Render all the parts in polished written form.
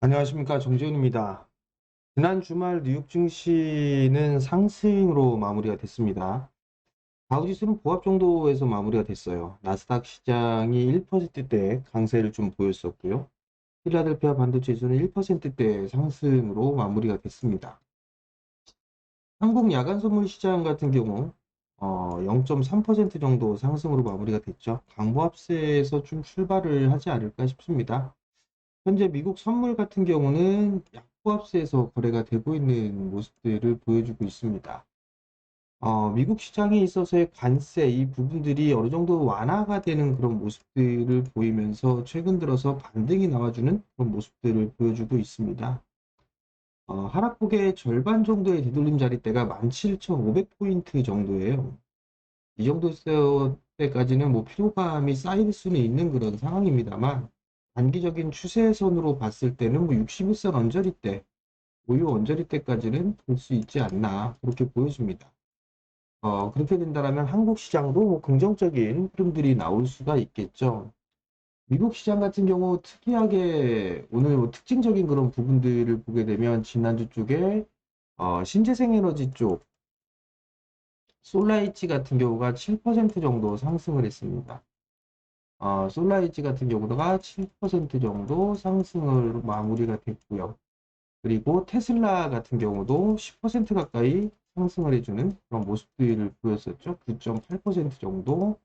안녕하십니까, 정재훈입니다. 지난 주말 뉴욕 증시는 상승으로 마무리가 됐습니다. 다우지수는 보합 정도에서 마무리가 됐어요. 나스닥 시장이 1%대 강세를 좀 보였었고요. 필라델피아 반도체 지수는 1%대 상승으로 마무리가 됐습니다. 한국 야간 선물 시장 같은 경우 0.3% 정도 상승으로 마무리가 됐죠. 강보합세에서 좀 출발을 하지 않을까 싶습니다. 현재 미국 선물 같은 경우는 약보합세에서 거래가 되고 있는 모습들을 보여주고 있습니다. 미국 시장에 있어서의 관세 이 부분들이 어느 정도 완화가 되는 그런 모습들을 보이면서 최근 들어서 반등이 나와주는 그런 모습들을 보여주고 있습니다. 하락폭의 절반 정도의 되돌림 자리대가 17,500포인트 정도예요. 이 정도 때까지는 뭐 피로감이 쌓일 수는 있는 그런 상황입니다만, 단기적인 추세선으로 봤을 때는 뭐 61선 언저리 때, 고유 언저리 때까지는 볼 수 있지 않나, 그렇게 보여집니다. 그렇게 된다면 한국 시장도 뭐 긍정적인 흐름들이 나올 수가 있겠죠. 미국 시장 같은 경우 특이하게 오늘 뭐 특징적인 그런 부분들을 보게 되면 지난주 쪽에 신재생 에너지 쪽 솔라이치 같은 경우가 7% 정도 상승을 했습니다. 솔라이치 같은 경우가 7% 정도 상승을 마무리가 됐고요. 그리고 테슬라 같은 경우도 10% 가까이 상승을 해주는 그런 모습들을 보였었죠. 9.8% 정도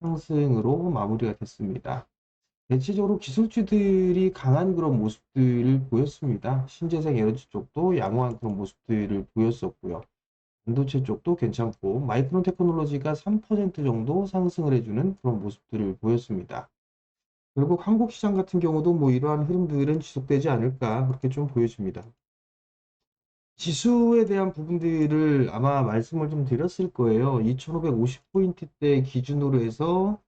상승으로 마무리가 됐습니다. 대체적으로 기술주들이 강한 그런 모습들을 보였습니다. 신재생 에너지 쪽도 양호한 그런 모습들을 보였었고요. 반도체 쪽도 괜찮고 마이크론 테크놀로지가 3% 정도 상승을 해주는 그런 모습들을 보였습니다. 결국 한국 시장 같은 경우도 뭐 이러한 흐름들은 지속되지 않을까 그렇게 좀 보여집니다. 지수에 대한 부분들을 아마 말씀을 좀 드렸을 거예요. 2550포인트대 기준으로 해서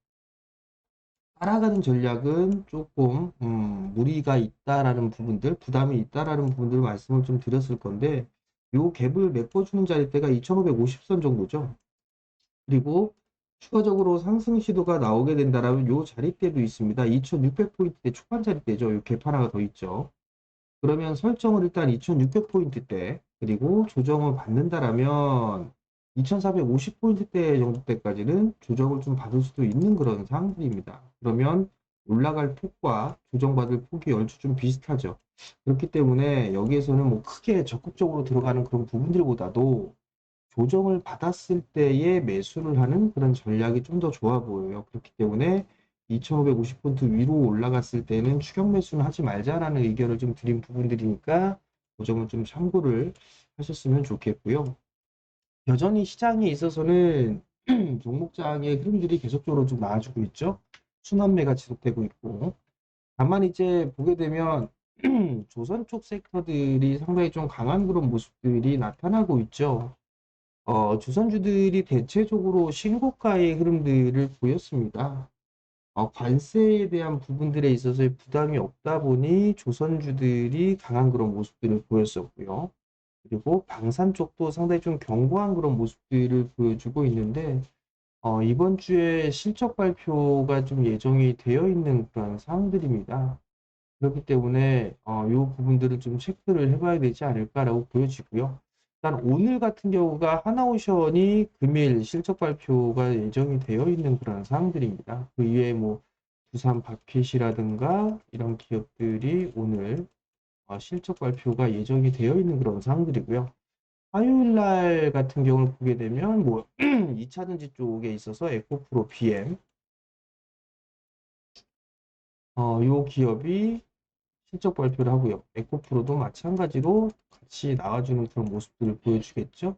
따라가는 전략은 조금 무리가 있다라는 부분들, 부담이 있다라는 부분들을 말씀을 좀 드렸을 건데 요 갭을 메꿔주는 자리대가 2550선 정도죠. 그리고 추가적으로 상승 시도가 나오게 된다라면 요 자리대도 있습니다. 2600포인트대 초반 자리대죠. 요 갭 하나가 더 있죠. 그러면 설정을 일단 2600포인트대 그리고 조정을 받는다라면 2450포인트대 정도 때까지는 조정을 좀 받을 수도 있는 그런 상황들입니다. 그러면 올라갈 폭과 조정받을 폭이 얼추 좀 비슷하죠. 그렇기 때문에 여기에서는 뭐 크게 적극적으로 들어가는 그런 부분들보다도 조정을 받았을 때에 매수를 하는 그런 전략이 좀 더 좋아 보여요. 그렇기 때문에 2550포인트 위로 올라갔을 때는 추격 매수는 하지 말자라는 의견을 좀 드린 부분들이니까 그 점은 좀 참고를 하셨으면 좋겠고요. 여전히 시장에 있어서는 종목장의 흐름들이 계속적으로 좀 나아지고 있죠. 순환매가 지속되고 있고. 다만 이제 보게 되면 조선 쪽 섹터들이 상당히 좀 강한 그런 모습들이 나타나고 있죠. 주선주들이 대체적으로 신고가의 흐름들을 보였습니다. 관세에 대한 부분들에 있어서의 부담이 없다 보니 조선주들이 강한 그런 모습들을 보였었고요. 그리고 방산 쪽도 상당히 좀 견고한 그런 모습들을 보여주고 있는데, 이번 주에 실적 발표가 좀 예정이 되어 있는 그런 상황들입니다. 그렇기 때문에 이 부분들을 좀 체크를 해봐야 되지 않을까라고 보여지고요. 일단 오늘 같은 경우가 하나오션이 금일 실적 발표가 예정이 되어 있는 그런 상황들입니다. 그 이외에 뭐 두산 바켓이라든가 이런 기업들이 오늘 실적 발표가 예정이 되어 있는 그런 상황들이고요. 화요일 날 같은 경우를 보게 되면 뭐 2차전지 쪽에 있어서 에코프로 BM 요 기업이 실적 발표를 하고요. 에코프로도 마찬가지로 같이 나와주는 그런 모습들을 보여주겠죠.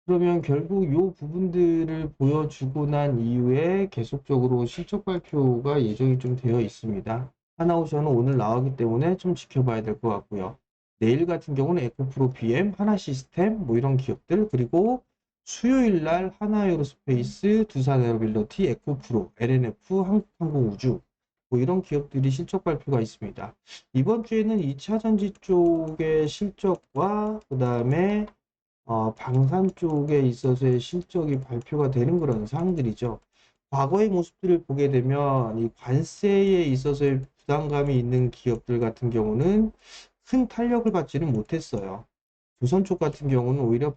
그러면 결국 이 부분들을 보여주고 난 이후에 계속적으로 실적 발표가 예정이 좀 되어 있습니다. 하나오션은 오늘 나오기 때문에 좀 지켜봐야 될 것 같고요. 내일 같은 경우는 에코프로 BM, 하나시스템 뭐 이런 기업들 그리고 수요일 날 하나에어로스페이스, 두산에어빌리티, 에코프로, LNF, 한국항공우주 뭐 이런 기업들이 실적 발표가 있습니다. 이번 주에는 2차 전지 쪽의 실적과 그 다음에 방산 쪽에 있어서의 실적이 발표가 되는 그런 상황들이죠. 과거의 모습들을 보게 되면 이 관세에 있어서의 부담감이 있는 기업들 같은 경우는 큰 탄력을 받지는 못했어요. 조선 쪽 같은 경우는 오히려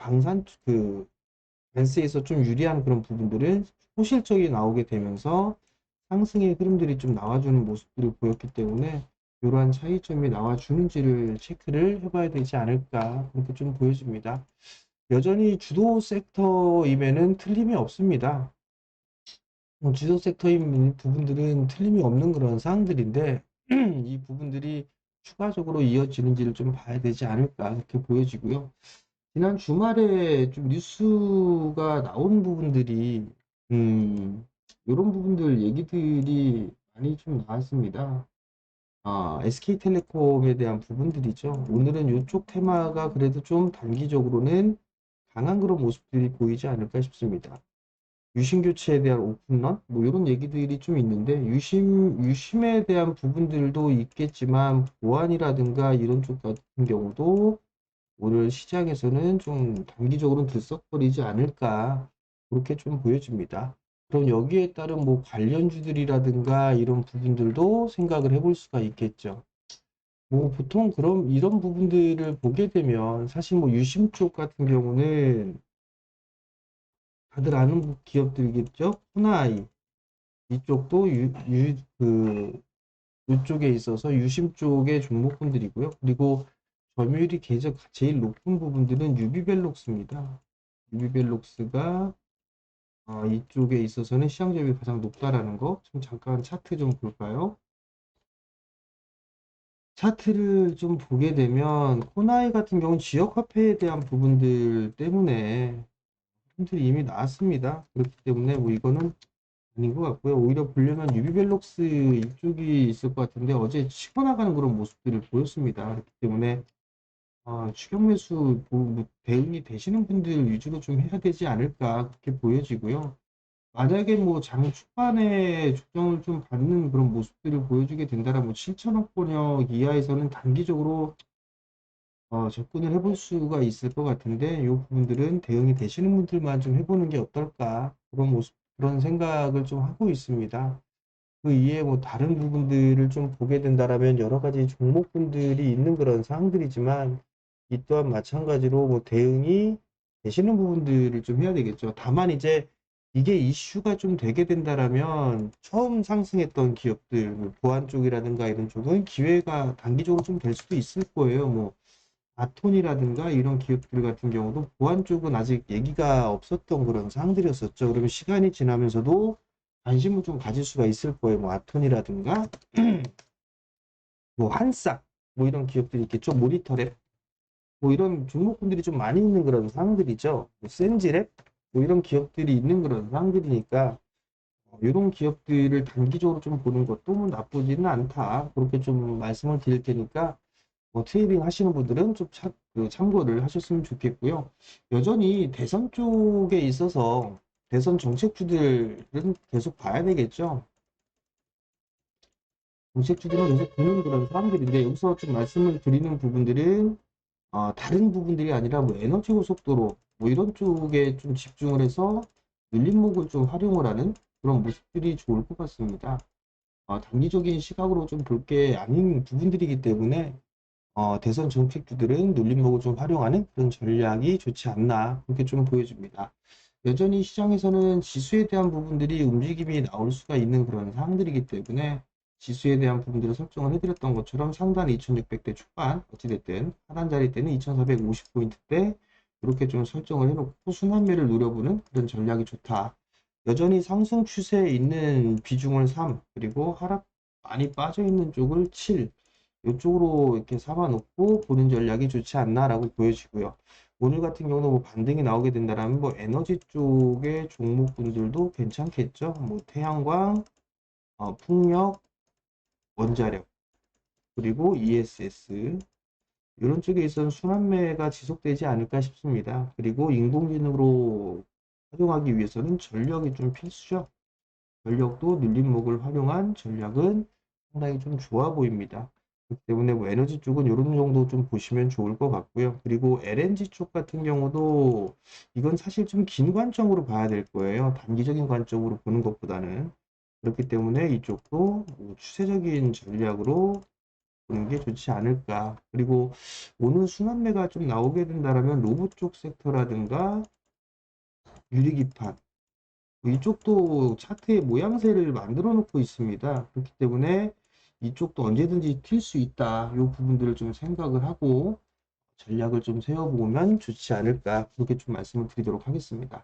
밴스에서 좀 유리한 그런 부분들은 소실적이 나오게 되면서 상승의 흐름들이 좀 나와주는 모습들을 보였기 때문에 이러한 차이점이 나와주는지를 체크를 해봐야 되지 않을까 그렇게 좀 보여집니다. 여전히 주도 섹터임에는 틀림이 없습니다. 주도 섹터인 부분들은 틀림이 없는 그런 사항들인데 이 부분들이 추가적으로 이어지는지를 좀 봐야 되지 않을까 그렇게 보여지고요. 지난 주말에 좀 뉴스가 나온 부분들이 이런 부분들 얘기들이 많이 좀 나왔습니다. SK텔레콤에 대한 부분들이죠. 오늘은 이쪽 테마가 그래도 좀 단기적으로는 강한 그런 모습들이 보이지 않을까 싶습니다. 유심 교체에 대한 오픈런 뭐 이런 얘기들이 좀 있는데 유심에 대한 부분들도 있겠지만 보안이라든가 이런 쪽 같은 경우도 오늘 시장에서는 좀 단기적으로 들썩거리지 않을까 그렇게 좀 보여집니다. 그럼 여기에 따른 뭐 관련주들이라든가 이런 부분들도 생각을 해볼 수가 있겠죠. 뭐 보통 그럼 이런 부분들을 보게 되면 사실 뭐 유심 쪽 같은 경우는 다들 아는 기업들이겠죠. 호나이 이쪽도 이쪽에 있어서 유심 쪽의 종목군들이고요. 그리고 점유율이 계속 제일 높은 부분들은 유비벨록스입니다. 유비벨록스가 이쪽에 있어서는 시장 점유율이 가장 높다라는 거. 좀 잠깐 차트 좀 볼까요? 차트를 좀 보게 되면 코나이 같은 경우는 지역 화폐에 대한 부분들 때문에 흔들이 이미 나왔습니다. 그렇기 때문에 뭐 이거는 아닌 것 같고요. 오히려 보려면 유비벨록스 이쪽이 있을 것 같은데 어제 치고 나가는 그런 모습들을 보였습니다. 그렇기 때문에 추격 매수 대응이 되시는 분들 위주로 좀 해야 되지 않을까 그렇게 보여지고요. 만약에 뭐 장 초반에 조정을 좀 받는 그런 모습들을 보여주게 된다면 뭐 7천억권역 이하에서는 단기적으로 접근을 해볼 수가 있을 것 같은데 이 부분들은 대응이 되시는 분들만 좀 해보는 게 어떨까 그런 모습 그런 생각을 좀 하고 있습니다. 그 이외에 뭐 다른 부분들을 좀 보게 된다라면 여러 가지 종목군들이 있는 그런 사항들이지만 이 또한 마찬가지로 뭐 대응이 되시는 부분들을 좀 해야 되겠죠. 다만 이제 이게 이슈가 좀 되게 된다라면 처음 상승했던 기업들, 뭐 보안 쪽이라든가 이런 쪽은 기회가 단기적으로 좀 될 수도 있을 거예요. 뭐 아톤이라든가 이런 기업들 같은 경우도 보안 쪽은 아직 얘기가 없었던 그런 사항들이었었죠. 그러면 시간이 지나면서도 관심을 좀 가질 수가 있을 거예요. 뭐 아톤이라든가 뭐 한싹 뭐 이런 기업들이 있겠죠. 모니터랩 뭐 이런 종목군들이 좀 많이 있는 그런 상황들이죠. 뭐 센지랩 뭐 이런 기업들이 있는 그런 상황들이니까 이런 기업들을 단기적으로 좀 보는 것도 뭐 나쁘지는 않다. 그렇게 좀 말씀을 드릴 테니까 뭐 트레이딩 하시는 분들은 좀 참고를 하셨으면 좋겠고요. 여전히 대선 쪽에 있어서 대선 정책주들은 계속 봐야 되겠죠. 정책주들은 계속 보는 그런 사람들인데 여기서 좀 말씀을 드리는 부분들은 다른 부분들이 아니라 뭐 에너지 고속도로 뭐 이런 쪽에 좀 집중을 해서 눌림목을 좀 활용을 하는 그런 모습들이 좋을 것 같습니다. 단기적인 시각으로 좀 볼 게 아닌 부분들이기 때문에 대선 정책주들은 눌림목을 좀 활용하는 그런 전략이 좋지 않나 그렇게 좀 보여집니다. 여전히 시장에서는 지수에 대한 부분들이 움직임이 나올 수가 있는 그런 상황들이기 때문에 지수에 대한 부분들을 설정을 해드렸던 것처럼 상단 2600대 초반 어찌됐든 하단 자리 때는 2450포인트대 이렇게 좀 설정을 해놓고 순환매를 노려보는 그런 전략이 좋다. 여전히 상승 추세에 있는 비중을 3 그리고 하락 많이 빠져 있는 쪽을 7 이쪽으로 이렇게 삼아놓고 보는 전략이 좋지 않나라고 보여지고요. 오늘 같은 경우는 뭐 반등이 나오게 된다면 뭐 에너지 쪽의 종목군들도 괜찮겠죠. 뭐 태양광, 풍력, 원자력, 그리고 ESS 이런 쪽에 있어서 순환매가 지속되지 않을까 싶습니다. 그리고 인공지능으로 활용하기 위해서는 전력이 좀 필수죠. 전력도 눌림목을 활용한 전략은 상당히 좀 좋아 보입니다. 그렇기 때문에 뭐 에너지 쪽은 이런 정도 좀 보시면 좋을 것 같고요. 그리고 LNG 쪽 같은 경우도 이건 사실 좀 긴 관점으로 봐야 될 거예요. 단기적인 관점으로 보는 것보다는. 그렇기 때문에 이쪽도 뭐 추세적인 전략으로 보는 게 좋지 않을까. 그리고 오늘 순환매가 좀 나오게 된다라면 로봇 쪽 섹터라든가 유리기판 이쪽도 차트의 모양새를 만들어 놓고 있습니다. 그렇기 때문에 이쪽도 언제든지 튈 수 있다. 이 부분들을 좀 생각을 하고 전략을 좀 세워보면 좋지 않을까. 그렇게 좀 말씀을 드리도록 하겠습니다.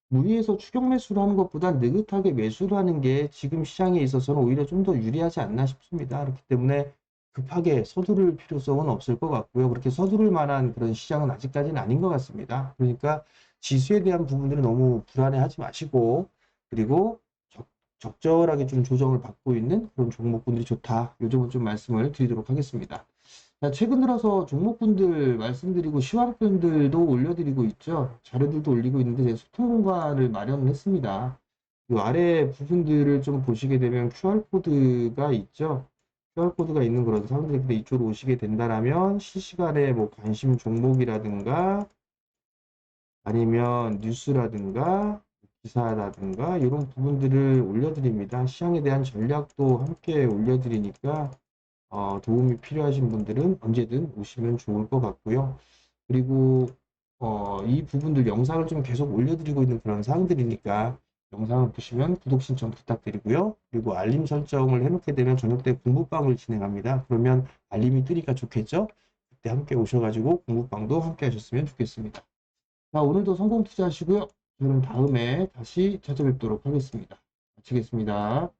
무리해서 추격 매수를 하는 것보다 느긋하게 매수를 하는 게 지금 시장에 있어서는 오히려 좀 더 유리하지 않나 싶습니다. 그렇기 때문에 급하게 서두를 필요성은 없을 것 같고요. 그렇게 서두를 만한 그런 시장은 아직까지는 아닌 것 같습니다. 그러니까 지수에 대한 부분들은 너무 불안해하지 마시고, 그리고 적절하게 좀 조정을 받고 있는 그런 종목군들이 좋다. 요 점은 좀 말씀을 드리도록 하겠습니다. 자, 최근 들어서 종목군들 말씀드리고 시황편들도 올려드리고 있죠. 자료들도 올리고 있는데 제가 소통 공간을 마련을 했습니다. 이 아래 부분들을 좀 보시게 되면 QR코드가 있죠. QR코드가 있는 그런 사람들이 이쪽으로 오시게 된다면 실시간에 뭐 관심 종목이라든가 아니면 뉴스라든가 기사라든가 이런 부분들을 올려드립니다. 시장에 대한 전략도 함께 올려드리니까 도움이 필요하신 분들은 언제든 오시면 좋을 것 같고요. 그리고 이 부분들 영상을 좀 계속 올려드리고 있는 그런 사항들이니까 영상을 보시면 구독 신청 부탁드리고요. 그리고 알림 설정을 해놓게 되면 저녁 때 공부방을 진행합니다. 그러면 알림이 뜨니까 좋겠죠? 그때 함께 오셔가지고 공부방도 함께 하셨으면 좋겠습니다. 자, 오늘도 성공 투자하시고요. 저는 다음에 다시 찾아뵙도록 하겠습니다. 마치겠습니다.